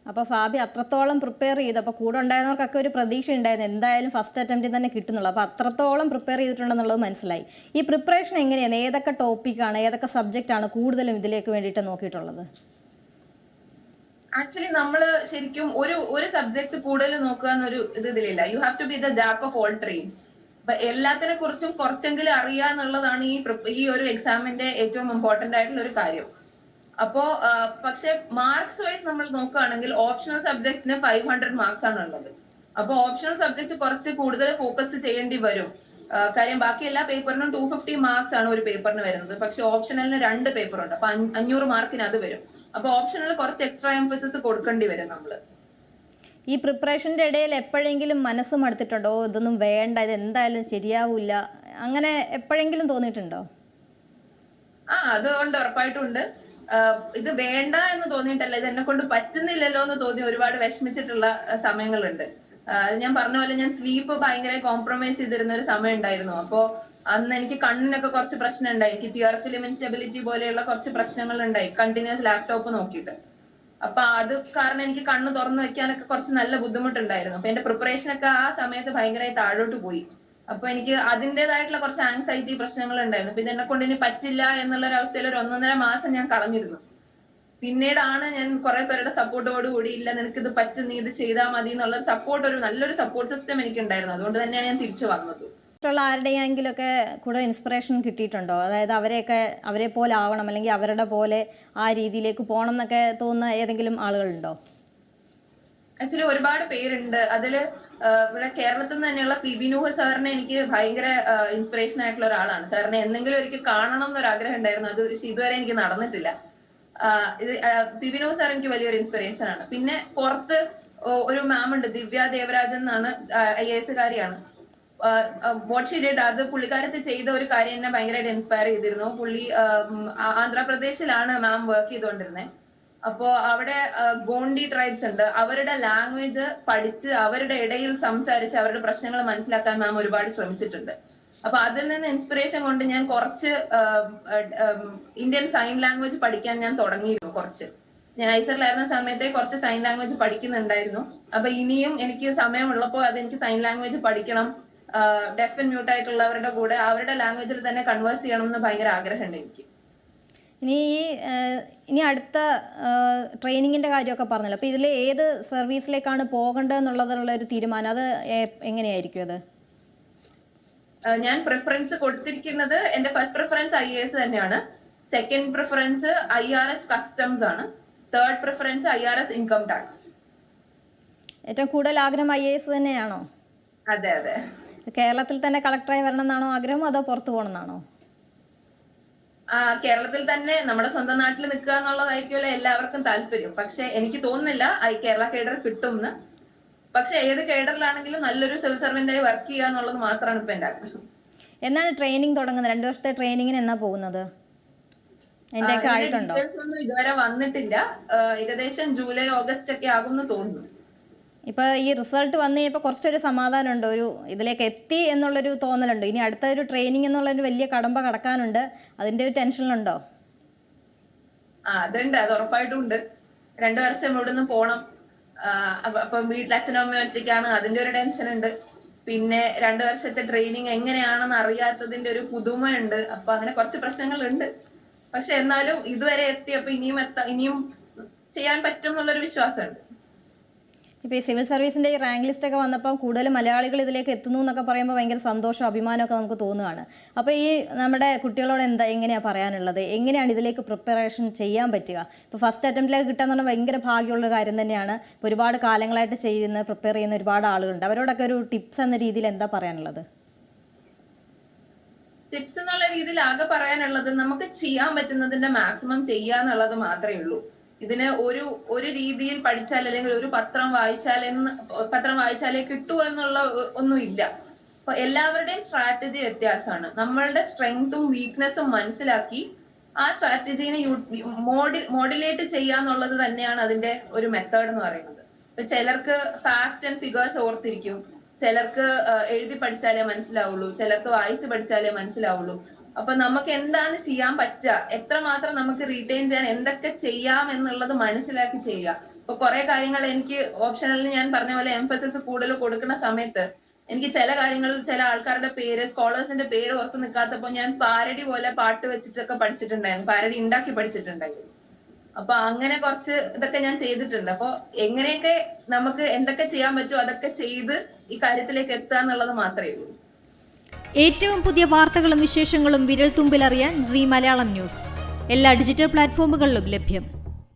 അപ്പോൾ ഫാബി അത്രത്തോളം പ്രിപ്പയർ ചെയ്തു. അപ്പോൾ കൂടെ ഉണ്ടായിരുന്നവർക്കൊക്കെ ഒരു പ്രതീക്ഷ ഉണ്ടായിരുന്നു എന്തായാലും ഫസ്റ്റ് അറ്റംപ്റ്റിൽ തന്നെ കിട്ടുന്നുള്ളൂ. അപ്പോൾ അത്രത്തോളം പ്രിപ്പയർ ചെയ്തിട്ടുണ്ടെന്നുള്ളത് മനസ്സിലായി. ഈ പ്രിപ്പറേഷൻ എങ്ങനെയാണ്, ഏതൊക്കെ ടോപ്പിക്കാണ്, ഏതൊക്കെ സബ്ജക്റ്റാണ് കൂടുതലും ഇതിലേക്ക് വേണ്ടിയിട്ട് നോക്കിയിട്ടുള്ളത്? ആക്ച്വലി നമ്മൾ ശരിക്കും ഒരു സബ്ജക്ട് കൂടുതൽ നോക്കുക എന്നൊരു ഇതിലില്ല. You have to be the jack of all trades. അപ്പൊ എല്ലാത്തിനെ കുറിച്ചും കുറച്ചെങ്കിലും അറിയാന്നുള്ളതാണ് ഈ ഒരു എക്സാമിന്റെ ഏറ്റവും ഇമ്പോർട്ടന്റ് ആയിട്ടുള്ള ഒരു കാര്യം. അപ്പോ പക്ഷെ മാർക്സ് വൈസ് നമ്മൾ നോക്കുകയാണെങ്കിൽ ഓപ്ഷണൽ സബ്ജക്റ്റിന് 500 മാർക്സ് ആണ് ഉള്ളത്. അപ്പൊ ഓപ്ഷണൽ സബ്ജക്ട് കുറച്ച് കൂടുതൽ ഫോക്കസ് ചെയ്യേണ്ടി വരും. കാര്യം ബാക്കി എല്ലാ പേപ്പറിനും 250 മാർക്സ് ആണ് ഒരു പേപ്പറിന് വരുന്നത്. പക്ഷെ ഓപ്ഷണലിന് 2 പേപ്പർ ഉണ്ട്. അപ്പൊ 500 മാർക്കിന് അത് വരും. അപ്പൊ ഓപ്ഷണൽ കുറച്ച് എക്സ്ട്രാ എംഫസിസ് കൊടുക്കേണ്ടി വരും നമ്മള്. ഈ പ്രിപ്പറേഷൻ്റെ ഇടയിൽ എപ്പോഴെങ്കിലും മനസ്സ് മടുത്തിട്ടുണ്ടോ, ഇതൊന്നും വേണ്ട, ഇത് എന്തായാലും ശരിയാവില്ല, അങ്ങനെ എപ്പോഴെങ്കിലും തോന്നിയിട്ടുണ്ടോ? അതുകൊണ്ട് ഉറപ്പായിട്ടും ഉണ്ട്. ഇത് വേണ്ട എന്ന് തോന്നിയിട്ടല്ല, ഇത് എന്നെ കൊണ്ട് പറ്റുന്നില്ലല്ലോ എന്ന് തോന്നി ഒരുപാട് വിഷമിച്ചിട്ടുള്ള സമയങ്ങളുണ്ട്. ഞാൻ പറഞ്ഞ പോലെ ഞാൻ സ്ലീപ്പ് ഭയങ്കര കോംപ്രമൈസ് ചെയ്തിരുന്ന ഒരു സമയം ഉണ്ടായിരുന്നു. അപ്പോ അന്ന് എനിക്ക് കണ്ണിനൊക്കെ കുറച്ച് പ്രശ്നം ഉണ്ടായി. എനിക്ക് ടിയർ ഫിലിം ഇൻസ്റ്റബിലിറ്റി പോലെയുള്ള കുറച്ച് പ്രശ്നങ്ങൾ ഉണ്ടായി കണ്ടിന്യൂസ് ലാപ്ടോപ്പ് നോക്കിയിട്ട്. അപ്പൊ അത് കാരണം എനിക്ക് കണ്ണ് തുറന്നു വെക്കാനൊക്കെ കുറച്ച് നല്ല ബുദ്ധിമുട്ടുണ്ടായിരുന്നു. അപ്പൊ എന്റെ പ്രിപ്പറേഷൻ ഒക്കെ ആ സമയത്ത് ഭയങ്കരമായി താഴോട്ട് പോയി. അപ്പൊ എനിക്ക് അതിൻ്റെതായിട്ടുള്ള കുറച്ച് ആങ്സൈറ്റി പ്രശ്നങ്ങൾ ഉണ്ടായിരുന്നു. അപ്പൊ ഇതെന്നെ കൊണ്ട് ഇനി പറ്റില്ല എന്നുള്ള ഒരു അവസ്ഥയിൽ ഒരു 1.5 മാസം ഞാൻ കളഞ്ഞിരുന്നു. പിന്നീടാണ് ഞാൻ കുറെ പേരുടെ സപ്പോർട്ടോട് കൂടി, ഇല്ല നിനക്ക് ഇത് പറ്റും, നീ ഇത് ചെയ്താൽ മതി എന്നുള്ള സപ്പോർട്ട്, ഒരു നല്ലൊരു സപ്പോർട്ട് സിസ്റ്റം എനിക്ക് ഉണ്ടായിരുന്നു. അതുകൊണ്ട് തന്നെയാണ് ഞാൻ തിരിച്ചു വന്നത്. മറ്റുള്ള ആരുടെയെങ്കിലൊക്കെ കൂടുതൽ ഇൻസ്പിറേഷൻ കിട്ടിയിട്ടുണ്ടോ? അതായത് അവരെ പോലെ ആവണം, അല്ലെങ്കിൽ അവരുടെ പോലെ ആ രീതിയിലേക്ക് പോകണം എന്നൊക്കെ തോന്നുന്ന ഏതെങ്കിലും ആളുകളുണ്ടോ? ആക്ച്വലി ഒരുപാട് പേരുണ്ട്. അതില് ഇവിടെ കേരളത്തിൽ നിന്ന് തന്നെയുള്ള PB നൂഹ് സാറിനെ എനിക്ക് ഭയങ്കര ഇൻസ്പിറേഷൻ ആയിട്ടുള്ള ഒരാളാണ്. സാറിനെ എന്തെങ്കിലും ഒരിക്കൽ കാണണം എന്നൊരു ആഗ്രഹം ഉണ്ടായിരുന്നു. അത് ഇതുവരെ എനിക്ക് നടന്നിട്ടില്ല. PB നൂഹ് സാർ എനിക്ക് വലിയൊരു ഇൻസ്പിറേഷൻ ആണ്. പിന്നെ പുറത്ത് ഒരു മാം ഉണ്ട്, ദിവ്യ ദേവരാജൻ എന്നാണ്, IAS കാരിയാണ്. വാട്ട് ഷീ ഡിഡ്, അത് പുള്ളിക്കാരത്ത് ചെയ്ത ഒരു കാര്യം എന്നെ ഭയങ്കരമായിട്ട് ഇൻസ്പയർ ചെയ്തിരുന്നു. പുള്ളി ആന്ധ്രാപ്രദേശിലാണ് മാം വർക്ക് ചെയ്തുകൊണ്ടിരുന്നത്. അപ്പോ അവിടെ ഗോണ്ടി ട്രൈബ്സ് ഉണ്ട്. അവരുടെ ലാംഗ്വേജ് പഠിച്ച് അവരുടെ ഇടയിൽ സംസാരിച്ച് അവരുടെ പ്രശ്നങ്ങൾ മനസ്സിലാക്കാൻ മാം ഒരുപാട് ശ്രമിച്ചിട്ടുണ്ട്. അപ്പൊ അതിൽ നിന്ന് ഇൻസ്പിറേഷൻ കൊണ്ട് ഞാൻ കുറച്ച് ഇന്ത്യൻ സൈൻ ലാംഗ്വേജ് പഠിക്കാൻ ഞാൻ തുടങ്ങിയിരുന്നു. കുറച്ച് ഞാൻ ഐസറിലായിരുന്ന സമയത്തെ കുറച്ച് സൈൻ ലാംഗ്വേജ് പഠിക്കുന്നുണ്ടായിരുന്നു. അപ്പൊ ഇനിയും എനിക്ക് സമയമുള്ളപ്പോൾ അത് എനിക്ക് സൈൻ ലാംഗ്വേജ് പഠിക്കണം, ഡെഫ് ആൻഡ് മ്യൂട്ട് ആയിട്ടുള്ളവരുടെ കൂടെ അവരുടെ ലാംഗ്വേജിൽ തന്നെ കൺവേഴ്സ് ചെയ്യണം എന്ന് ഭയങ്കര ആഗ്രഹമുണ്ട് എനിക്ക്. ഇനി അടുത്ത ട്രെയിനിങ്ങിൻ്റെ കാര്യമൊക്കെ പറഞ്ഞല്ലോ. അപ്പോൾ ഇതിൽ ഏത് സർവീസിലേക്കാണ് പോകേണ്ടതെന്നുള്ളതിലുള്ള ഒരു തീരുമാനം അത് എങ്ങനെയായിരിക്കും? അത് ഞാൻ പ്രിഫറൻസ് കൊടുത്തിരിക്കുന്നത്, എന്റെ ഫസ്റ്റ് പ്രിഫറൻസ് IAS തന്നെയാണ്. സെക്കൻഡ് പ്രിഫറൻസ് IRS കസ്റ്റംസ് ആണ്. Third preference IRS income tax. ഏറ്റവും കൂടുതൽ ആഗ്രഹം IAS തന്നെയാണോ? അതെ അതെ. കേരളത്തിൽ തന്നെ കളക്ടറായി വരണം എന്നാണോ ആഗ്രഹം, അതോ പുറത്തു പോകണം എന്നാണോ? കേരളത്തിൽ തന്നെ നമ്മുടെ സ്വന്തം നാട്ടിൽ നിൽക്കുക എന്നുള്ളതായിരിക്കുമല്ലോ എല്ലാവർക്കും താല്പര്യം. പക്ഷെ എനിക്ക് തോന്നുന്നില്ല കേരള കേഡർ കിട്ടുമെന്ന്. പക്ഷെ ഏത് കേഡറിലാണെങ്കിലും നല്ലൊരു സിവിൽ സർവന്റായി വർക്ക് ചെയ്യുക എന്നുള്ളത് മാത്രമാണ് ഇപ്പൊ എന്റെ ആഗ്രഹം. എന്നാണ് ട്രെയിനിങ് തുടങ്ങുന്നത്? 2 വർഷത്തെ ട്രെയിനിങ്ങിന് എന്നാ പോകുന്നത്? അതിന്റെയൊക്കെ ആയിട്ടുണ്ടോ? ഒന്നും ഇതുവരെ വന്നിട്ടില്ല. ഏകദേശം ജൂലൈ ഓഗസ്റ്റ് ഒക്കെ ആകും എന്ന് തോന്നുന്നു. ഇപ്പോൾ ഈ റിസൾട്ട് വന്നു കഴിഞ്ഞപ്പോൾ കുറച്ചൊരു സമാധാനമുണ്ട്, ഒരു ഇതിലേക്ക് എത്തി എന്നുള്ളൊരു തോന്നലുണ്ട്. ഇനി അടുത്ത ഒരു ട്രെയിനിങ് എന്നുള്ളൊരു വലിയ കടമ്പ കടക്കാനുണ്ട്, അതിൻ്റെ ഒരു ടെൻഷനിലുണ്ടോ? അതുണ്ട്, അത് ഉറപ്പായിട്ടും ഉണ്ട്. 2 വർഷം ഇവിടുന്ന് പോണം. അപ്പൊ വീട്ടിൽ അച്ഛനും അമ്മയും ഒറ്റയ്ക്കാണ്, അതിന്റെ ഒരു ടെൻഷൻ ഉണ്ട്. പിന്നെ 2 വർഷത്തെ ട്രെയിനിങ് എങ്ങനെയാണെന്ന് അറിയാത്തതിന്റെ ഒരു പുതുമയുണ്ട്. അപ്പൊ അങ്ങനെ കുറച്ച് പ്രശ്നങ്ങളുണ്ട്. പക്ഷെ എന്നാലും ഇതുവരെ എത്തിയപ്പോ ഇനിയും ചെയ്യാൻ പറ്റും എന്നുള്ളൊരു വിശ്വാസമുണ്ട്. ഇപ്പോൾ ഈ സിവിൽ സർവീസിൻ്റെ ഈ റാങ്ക് ലിസ്റ്റൊക്കെ വന്നപ്പോൾ കൂടുതൽ മലയാളികൾ ഇതിലേക്ക് എത്തുന്നു എന്നൊക്കെ പറയുമ്പോൾ ഭയങ്കര സന്തോഷം, അഭിമാനമൊക്കെ നമുക്ക് തോന്നുകയാണ്. അപ്പോൾ ഈ നമ്മുടെ കുട്ടികളോട് എങ്ങനെയാണ് പറയാനുള്ളത്? എങ്ങനെയാണ് ഇതിലേക്ക് പ്രിപ്പറേഷൻ ചെയ്യാൻ പറ്റുക? ഇപ്പോൾ ഫസ്റ്റ് അറ്റംപ്റ്റിലേക്ക് കിട്ടാന്ന് പറഞ്ഞാൽ ഭയങ്കര ഭാഗ്യമുള്ള കാര്യം തന്നെയാണ്. ഇപ്പോൾ ഒരുപാട് കാലങ്ങളായിട്ട് പ്രിപ്പയർ ചെയ്യുന്ന ഒരുപാട് ആളുകളുണ്ട്. അവരോടൊക്കെ ഒരു ടിപ്സ് എന്ന രീതിയിൽ എന്താ പറയാനുള്ളത്? ടിപ്സ് എന്നുള്ള രീതിയിൽ ആകെ പറയാനുള്ളത്, നമുക്ക് ചെയ്യാൻ പറ്റുന്നതിന്റെ മാക്സിമം ചെയ്യുക എന്നുള്ളത് മാത്രമേ ഉള്ളൂ. ഇതിന് ഒരു രീതിയിൽ പഠിച്ചാൽ അല്ലെങ്കിൽ ഒരു പത്രം വായിച്ചാലേ കിട്ടൂ എന്നുള്ള ഒന്നുമില്ല. അപ്പൊ എല്ലാവരുടെയും സ്ട്രാറ്റജി വ്യത്യാസമാണ്. നമ്മളുടെ സ്ട്രെങ്തും വീക്ക്നെസ്സും മനസ്സിലാക്കി ആ സ്ട്രാറ്റജീനെ മോഡുലേറ്റ് ചെയ്യാന്നുള്ളത് തന്നെയാണ് അതിന്റെ ഒരു മെത്തേഡ് എന്ന് പറയുന്നത്. ഇപ്പൊ ചിലർക്ക് ഫാക്ട് ആൻഡ് ഫിഗേഴ്സ് ഓർത്തിരിക്കും, ചിലർക്ക് എഴുതി പഠിച്ചാലേ മനസ്സിലാവുള്ളൂ, ചിലർക്ക് വായിച്ച് പഠിച്ചാലേ മനസ്സിലാവുള്ളൂ. അപ്പൊ നമുക്ക് എന്താണ് ചെയ്യാൻ പറ്റുക, എത്രമാത്രം നമുക്ക് റീറ്റെയിൻ ചെയ്യാൻ എന്തൊക്കെ ചെയ്യാം എന്നുള്ളത് മനസ്സിലാക്കി ചെയ്യുക. ഇപ്പൊ കുറെ കാര്യങ്ങൾ എനിക്ക് ഓപ്ഷണലിൽ ഞാൻ പറഞ്ഞ പോലെ എംഫസിസ് കൂടുതൽ കൊടുക്കുന്ന സമയത്ത് എനിക്ക് ചില കാര്യങ്ങളിൽ ചില ആൾക്കാരുടെ പേര് സ്കോളേഴ്സിന്റെ പേര് ഓർത്ത് നിൽക്കാത്തപ്പോ ഞാൻ പാരഡി പോലെ പാട്ട് വെച്ചിട്ടൊക്കെ പഠിച്ചിട്ടുണ്ടായിരുന്നു, പാരഡി ഉണ്ടാക്കി പഠിച്ചിട്ടുണ്ടായിരുന്നു. അപ്പൊ അങ്ങനെ കുറച്ച് ഇതൊക്കെ ഞാൻ ചെയ്തിട്ടുണ്ട്. അപ്പൊ എങ്ങനെയൊക്കെ നമുക്ക് എന്തൊക്കെ ചെയ്യാൻ പറ്റുമോ അതൊക്കെ ചെയ്ത് ഈ കാര്യത്തിലേക്ക് എത്തുക എന്നുള്ളത് മാത്രമേ ഉള്ളൂ. ഏറ്റവും പുതിയ വാർത്തകളും വിശേഷങ്ങളും വിരൽ തുമ്പിലറിയാൻ സീ മലയാളം ന്യൂസ് എല്ലാ ഡിജിറ്റൽ പ്ലാറ്റ്ഫോമുകളിലും ലഭ്യം.